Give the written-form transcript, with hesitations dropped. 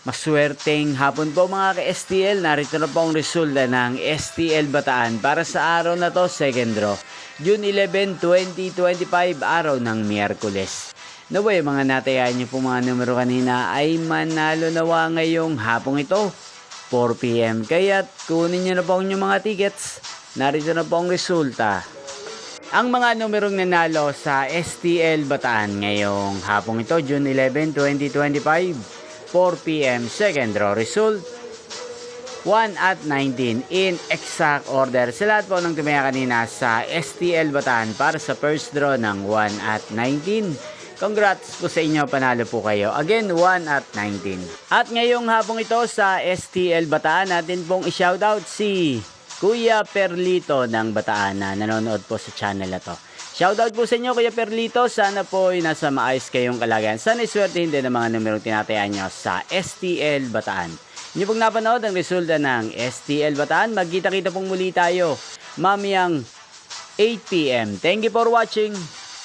Maswerteng hapon po mga ka-STL, narito na po ang resulta ng STL Bataan para sa araw na to, second draw, June 11, 2025, araw ng Miyerkules. Naway mga natayan niyo po mga numero kanina ay manalo nawa ngayong hapong ito, 4 PM. Kaya't kunin niyo na po ang inyong mga tickets, narito na po ang resulta. Ang mga numerong nanalo sa STL Bataan ngayong hapong ito, June 11, 2025, 4 PM, second draw result 1 at 19 in exact order. Sa lahat po ng tumaya kanina sa STL Bataan para sa first draw ng 1 at 19, congrats po sa inyo, panalo po kayo. Again, 1 at 19. At ngayong hapong ito sa STL Bataan, natin pong i-shoutout si Kuya Perlito ng Bataan na nanonood po sa channel na to. Shoutout po sa inyo Kuya Perlito, sana po ay nasa maayos kayong kalagayan. Sana iswertehin din ang mga numerong tinatayaan nyo sa STL Bataan. Hindi pong napanood ang resulta ng STL Bataan, magkita-kita pong muli tayo mamayang 8 PM. Thank you for watching.